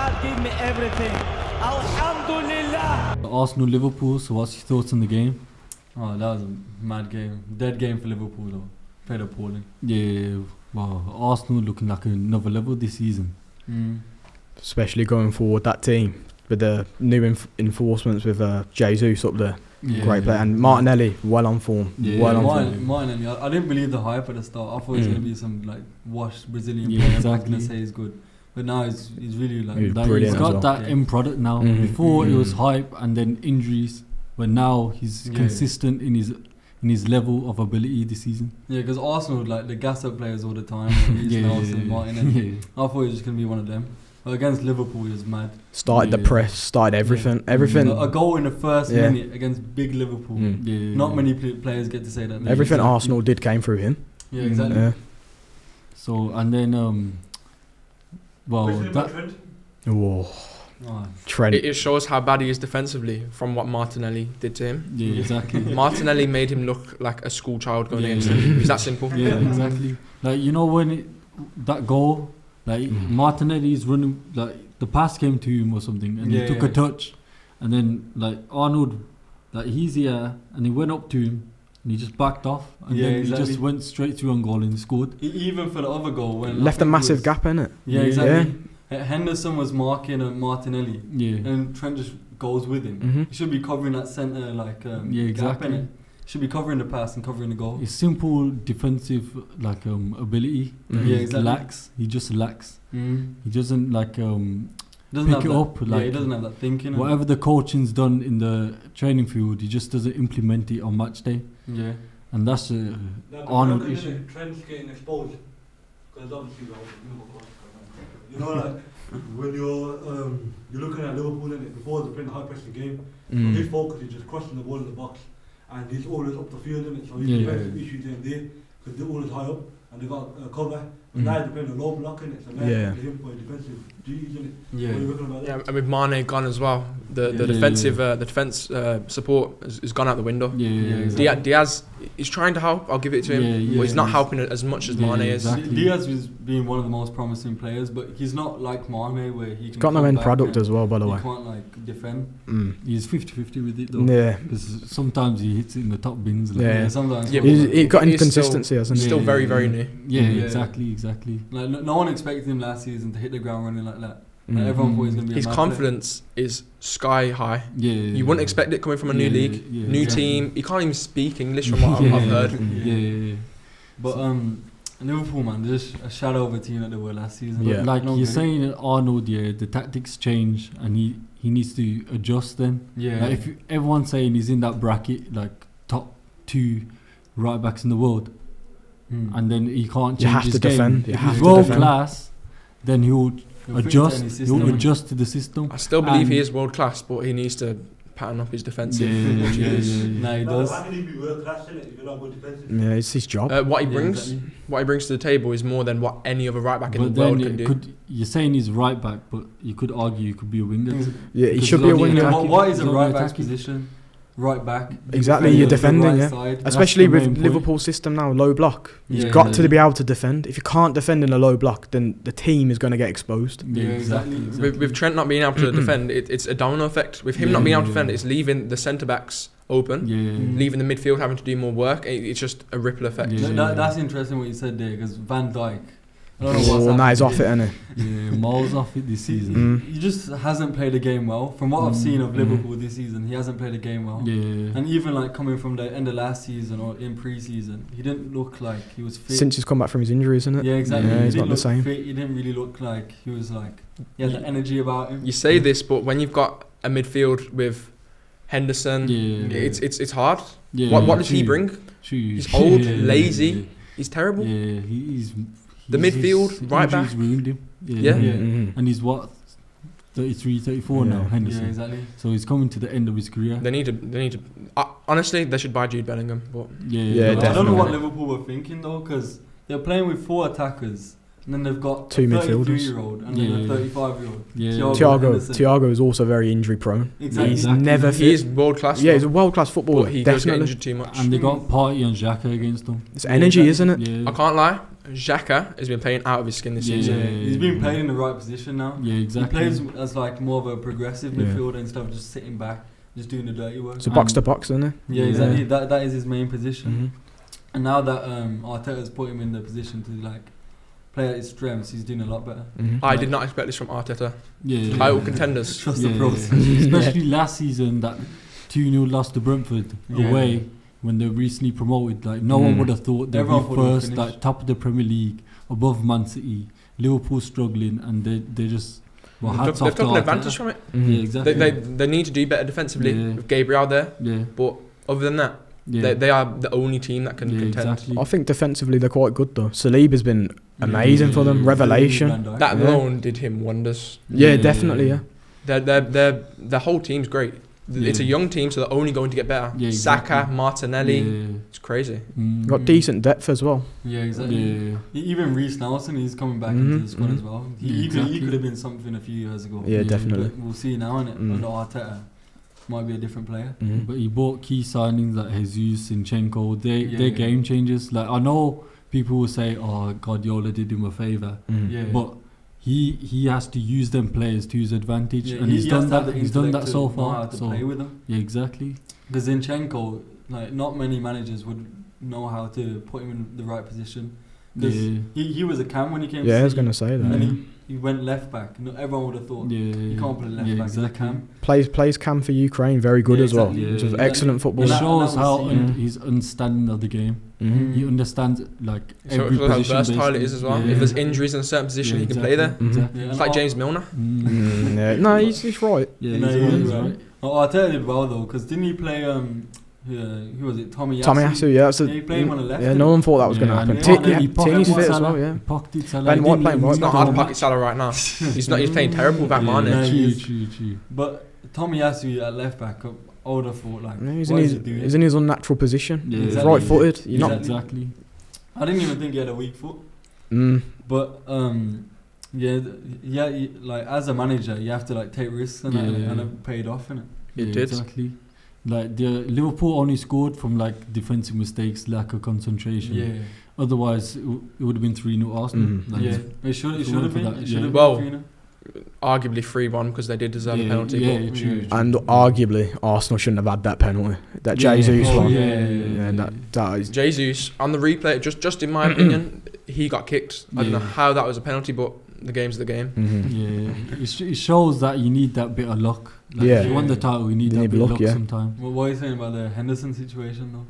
God gave me everything. Alhamdulillah. Arsenal Liverpool. So what's your thoughts on the game? Oh, that was a mad game. Dead game for Liverpool though. Played appalling. Yeah. Well, Arsenal looking like another level this season. Especially going forward, that team with the new enforcements with Jesus up there. Yeah. Great player. And Martinelli, well on form. Yeah, well on form. Martinelli. I didn't believe the hype at the start. I thought he was going to be some like washed Brazilian player. Yeah, Exactly. I was going to say he's good. But now he's really like... He's brilliant he's got as well. that end product now. Mhm. Before it was hype and then injuries. But now he's consistent in his level of ability this season. Yeah, because Arsenal like the gas up players all the time. Nelson, Martinelli. I thought he was just going to be one of them. But against Liverpool, he was mad. Started the press, started everything. Everything. A goal in the first minute against big Liverpool. Not many players get to say that. Everything Arsenal did came through him. Yeah, exactly. Yeah. So, and then, well, that... Whoa. Trent. It shows how bad he is defensively from what Martinelli did to him. Yeah, exactly. Martinelli made him look like a school child going against him. It's that simple. Yeah, exactly. Like, you know, when that goal, like, Martinelli's running, like, the pass came to him or something, and he took a touch, and then, like, Arnold, like, he's here, and he went up to him, and he just backed off, and then he just went straight through on goal and scored. Even for the other goal, when left a massive gap in it. Yeah, exactly. Henderson was marking Martinelli, and Trent just goes with him. He should be covering that centre gap in it. Should be covering the pass and covering the goal. His simple defensive ability. Yeah, exactly. Lacks. He just lacks. He doesn't pick it up. Like, he doesn't have that thinking. Whatever the coaching's done in the training field, he just doesn't implement it on match day. Yeah, and that's Arnold issue. Trent's getting exposed because obviously you know, like when you're looking at Liverpool in it before they're playing the high pressing game, his focus is just crossing the ball in the box, and he's always up the field in it. So his defensive issues in there because they're always high up and they got cover. But now they're playing a low block in it, so now they're him for defensive duties in it. Yeah, what are you looking about that? And with Mane gone as well, the defense support has gone out the window. Exactly. Diaz is trying to help. I'll give it to him, but he's not helping as much as Mane is. Exactly. Diaz has been one of the most promising players, but he's not like Mane where he can. He's got no end product as well, by the way. He can't like defend. He's 50-50 with it though. Yeah, because sometimes he hits it in the top bins. Sometimes. He's got inconsistency, hasn't he? Still very new. Exactly. Like no one expected him last season to hit the ground running like that. Like everyone thought he was going to be. His confidence is sky high. You wouldn't expect it coming from a new league, new team. He can't even speak English from what I've heard. But Liverpool, man, they're just a shadow of a team that they were last season. Yeah. Like you're saying, Arnold, the tactics change and he needs to adjust. Then like if everyone's saying he's in that bracket, like top 2 right backs in the world. And then he can't change his game. If he's world class, then he'll adjust. He'll adjust to the system. I still believe he is world class, but he needs to pattern up his defensive. Nah, he does. How can he be world class in it if you're not good defensive? Yeah, it's his job. What he brings to the table is more than what any other right back in the world can do. You're saying he's right back, but you could argue he could be a winger. Yeah, he should be a winger. What is a right back's position? Right back. Exactly, you're defending, especially with Liverpool's system now, low block. You've got to be able to defend. If you can't defend in a low block, then the team is going to get exposed. Yeah, exactly. With Trent not being able to defend, it's a domino effect. With him not being able to defend, it's leaving the centre backs open, leaving the midfield having to do more work. It's just a ripple effect. That's interesting what you said there, because Van Dijk. Now he's off it, isn't he? Yeah, miles off it this season. He just hasn't played a game well. From what I've seen of Liverpool this season, he hasn't played a game well. And even like coming from the end of last season or in pre-season, he didn't look like he was fit. Since he's come back from his injury, isn't it? Yeah, exactly. Yeah, he's not the same. Fit. He didn't really look like he was like he had the energy about him. You say this, but when you've got a midfield with Henderson, it's hard. What does he bring? He's old, lazy. He's terrible. Yeah, he's. The midfield, right back. Ruined him. And he's what, 33, 34 now, Henderson. Yeah, exactly. So he's coming to the end of his career. They need to. Honestly, they should buy Jude Bellingham. But I don't know what Liverpool were thinking though, because they're playing with 4 attackers, and then they've got 2 midfielders, 33-year-old and then a 35-year-old. Thiago is also very injury prone. Exactly. He's never fit. He is world class. Yeah, he's a world class footballer. But he does get injured too much. And they got Partey and Xhaka against them. It's energy, isn't it? I can't lie. Xhaka has been playing out of his skin this season. Yeah, he's been playing in the right position now. Yeah, exactly. He plays as like more of a progressive midfielder instead of just sitting back, just doing the dirty work. So box to box, isn't it? Yeah, exactly. That is his main position. And now that Arteta's put him in the position to like play at his strengths, he's doing a lot better. I did not expect this from Arteta. Yeah, Title contenders. Trust the process. Especially last season, that 2-0 loss to Brentford away when they were recently promoted. Like no one would have thought they'd be first, like top of the Premier League, above Man City. Liverpool struggling, and they just they've taken advantage from it. Yeah, exactly. They need to do better defensively with Gabriel there. Yeah. But other than that, they are the only team that can contend. Exactly. I think defensively they're quite good though. Saliba's been amazing for them, revelation. That alone did him wonders. Yeah, definitely. Yeah, the whole team's great. It's a young team, so they're only going to get better. Yeah, exactly. Saka, Martinelli, it's crazy. Got decent depth as well. Yeah, exactly. Even Reece Nelson, he's coming back into the squad as well. He could have been something a few years ago. Yeah, definitely. But we'll see now, innit? Under Arteta, might be a different player. But he bought key signings like Jesus, Zinchenko. They're game changers. Like I know people will say, "Oh, Guardiola did him a favour," but he has to use them players to his advantage, and he's done that. He's done that so far. To play with them. Yeah, exactly. Because Zinchenko, like not many managers would know how to put him in the right position. Because he was a cam when he came. Yeah, I was gonna say that. And he went left back. Everyone would have thought you can't play left back. Exactly. Cam. Plays cam for Ukraine very good as well. Yeah, which is excellent football. It shows how his understanding of the game. He understands like every position. How versatile it is as well. If there's injuries in a certain position, he can play there. It's like James Milner. No, he's right. Yeah, he's right. Arteta did well though, because didn't he play? Who was it? Tommy Yasu. Yeah, he played him on the left. Yeah, no one thought that was going to happen. Tierney's fit as well. Yeah, Ben White playing right. He's not hard to pocket Salah right now. He's playing terrible without Mane. True. But Tommy Yasu at left back, I would have thought like he's in his unnatural position. Yeah, he's right-footed. Exactly. I didn't even think he had a weak foot. But like as a manager, you have to like take risks and it paid off, innit? It did. Exactly. Like the Liverpool only scored from like defensive mistakes, lack of concentration. Yeah. Otherwise, it would have been 3-0 Arsenal. It should have been. Well, arguably 3-1 because they did deserve a penalty. Yeah, true. And arguably, Arsenal shouldn't have had that penalty. That Jesus one. Yeah. That is Jesus on the replay. Just in my opinion, he got kicked. I don't know how that was a penalty, but the game's the game. It shows that you need that bit of luck. Like if you won the title, you need that bit of luck sometimes. Well, what are you saying about the Henderson situation though?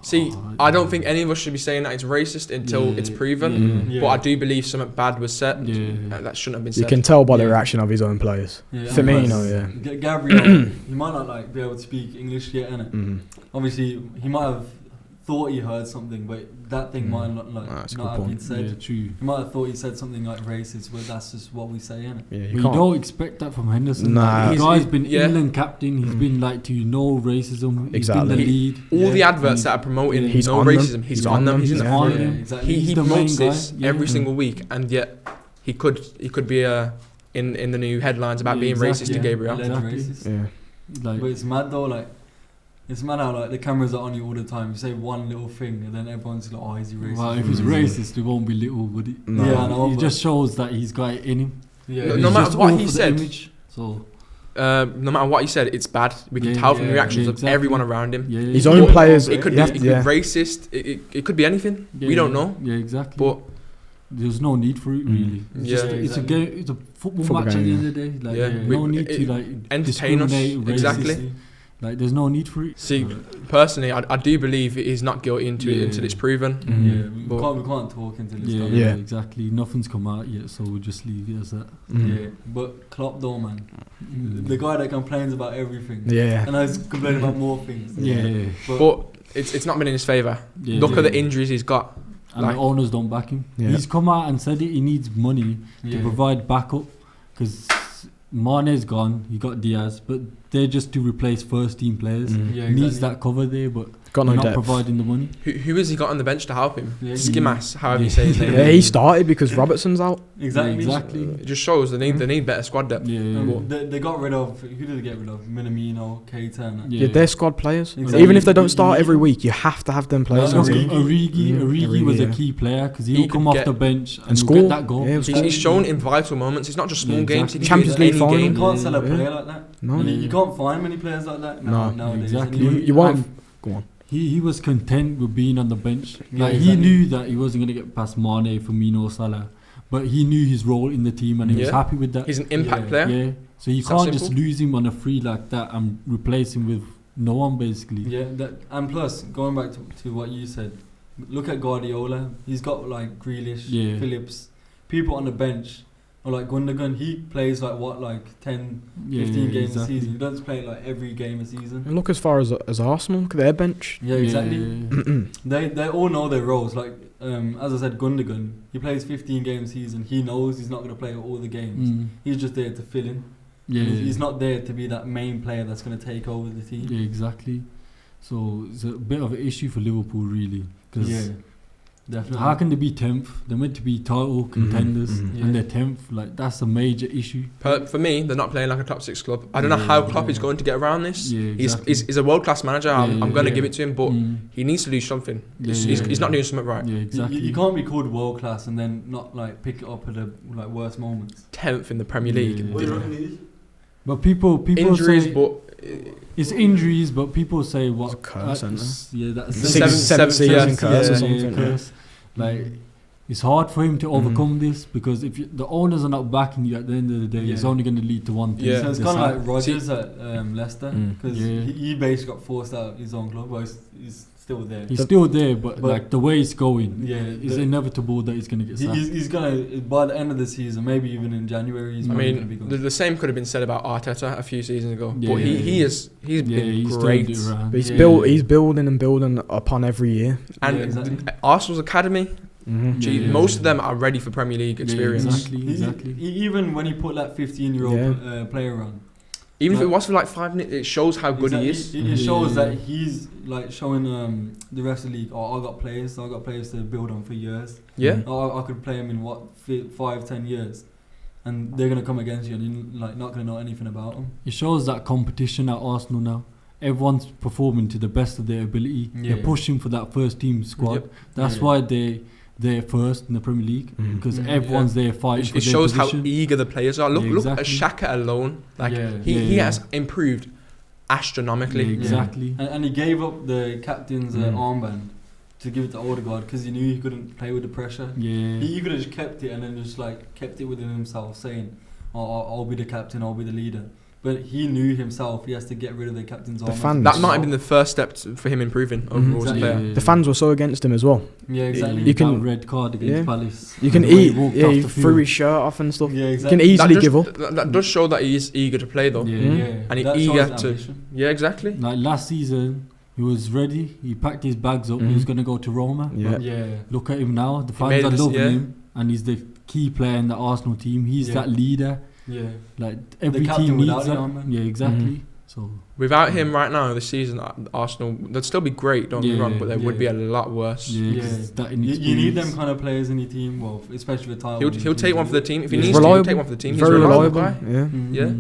See, I don't think any of us should be saying that it's racist until it's proven. But I do believe something bad was said. That shouldn't have been said. You can tell by the reaction of his own players. Firmino, Gabriel, he might not like be able to speak English yet, innit? Obviously, he might have thought he heard something, but that thing might not have been said. Yeah, true. He might have thought he said something like racist, but that's just what we say, innit? Yeah, you don't expect that from Henderson. Nah. The guy's been England captain. He's been like to racism. He's been the lead. All the adverts that are promoting no racism, he's on them. He's on them. Exactly. He promotes this every single week, and yet he could be in the new headlines about being racist to Gabriel. Racist. But it's mad though, like. It's mad how like the cameras are on you all the time. You say one little thing and then everyone's like, "Oh, is he racist?" Well, if he's racist, it won't be little, would it? No. Yeah, I know. It just shows that he's got it in him. Yeah. No matter what he said, so no matter what he said, it's bad. We can tell from the reactions of everyone around him. His own players. It could be racist. It could be anything. We don't know. Yeah, exactly. But there's no need for it really. It's a game. It's a football match at the end of the day. Like, no need to like entertain us. Exactly. Like, there's no need for it. See, personally, I do believe he's not guilty until it's proven. We can't talk until it's done. Yeah, exactly. Nothing's come out yet, so we'll just leave it as that. Yeah, but Klopp though, man, the guy that complains about everything. Yeah, and I was complaining about more things. Yeah. But it's not been in his favour. Look at the injuries he's got. And the owners don't back him. He's come out and said he needs money to provide backup because Mane's gone, you got Diaz, but they're just to replace first team players. He needs that cover there, but Got no not depth. providing the money. Who has he got on the bench to help him? Yeah, Skimas, however you say his name. Yeah, he started because Robertson's out. Exactly. It just shows they need better squad depth. They got rid of, who did they get rid of? Minamino, Keita. Yeah, they're squad players. Exactly. Even if they don't start every week, you have to have them players. Origi was a key player because he'll come off the bench and score. get that goal. Yeah, he's shown in vital moments. It's not just small games. He can Champions League final. You can't sell a player like that. No. You can't find many players like that nowadays. Exactly. You won't. Go on. He was content with being on the bench. He knew that he wasn't going to get past Mane, Firmino, Salah, but he knew his role in the team and he was happy with that. He's an impact player. Yeah, so you can't just lose him on a free like that and replace him with no one basically. Yeah, and plus going back to what you said, look at Guardiola. He's got like Grealish, Phillips, people on the bench. Or like Gundogan, he plays like 10, 15 games a season. He doesn't play like every game a season. And look as far as Arsenal, look at their bench. Yeah, exactly. They all know their roles. Like as I said, Gundogan, he plays 15 games a season. He knows he's not going to play all the games. He's just there to fill in. He's not there to be that main player that's going to take over the team. Yeah, exactly. So it's a bit of an issue for Liverpool, really. Cause definitely. How can they be 10th? They're meant to be title contenders and they're 10th. Like, that's a major issue. For me, they're not playing like a top 6 club. I don't know how Klopp is going to get around this. He's a world-class manager. I'm going to give it to him, but he needs to do something. He's not doing something right. Yeah, exactly. You can't be called world-class and then not like pick it up at the like worst moments. 10th in the Premier League. But people injuries, say but it's injuries. But people say what? It's a curse, that's seventh season curse or something. Curse. Like it's hard for him to overcome this because if the owners are not backing you at the end of the day, it's only going to lead to one thing. So it's kind of like Rodgers at Leicester because he basically got forced out of his own club. But he's still there. He's still there, but like the way it's going, it's inevitable that he's going to get sacked. He's going to, by the end of the season, maybe even in January, he's going to be gone. The same could have been said about Arteta a few seasons ago. But he's been great. But he's building upon every year. And Arsenal's academy, most of them are ready for Premier League experience. Exactly. Even when he put that 15-year-old player on, even if it was for like 5 minutes, it shows how good he is. It shows that he's like showing the rest of the league. I got players to build on for years. Yeah. I could play them in 5-10 years, and they're gonna come against you, and you're like not gonna know anything about them. It shows that competition at Arsenal now. Everyone's performing to the best of their ability. They're pushing for that first team squad. That's why they're first in the Premier League because everyone's there fighting for their position. It shows how eager the players are. Look at Xhaka alone. He has improved astronomically. Exactly. And he gave up the captain's armband to give it to Odegaard because he knew he couldn't play with the pressure. He could have just kept it and then just like kept it within himself, saying, I'll be the captain, I'll be the leader. But he knew himself he has to get rid of the captain's armband. That might have been the first step for him improving overall as a player. The fans were so against him as well. Yeah, exactly. You can red card against Palace. You can he threw his shirt off and stuff. Yeah, exactly. You can easily give up. That does show that he is eager to play though. And he's eager to. Yeah, exactly. Like last season, he was ready. He packed his bags up. He was going to go to Roma. Look at him now. The fans are loving him, and he's the key player in the Arsenal team. He's that leader. Yeah, like every team needs that. Yeah, exactly. So without him right now this season, Arsenal they'd still be great. Don't get me wrong, but they would be a lot worse. You need them kind of players in your team. Well, especially with title. He'll take one for the team if he needs to. He'll take one for the team. He's a reliable guy. Yeah.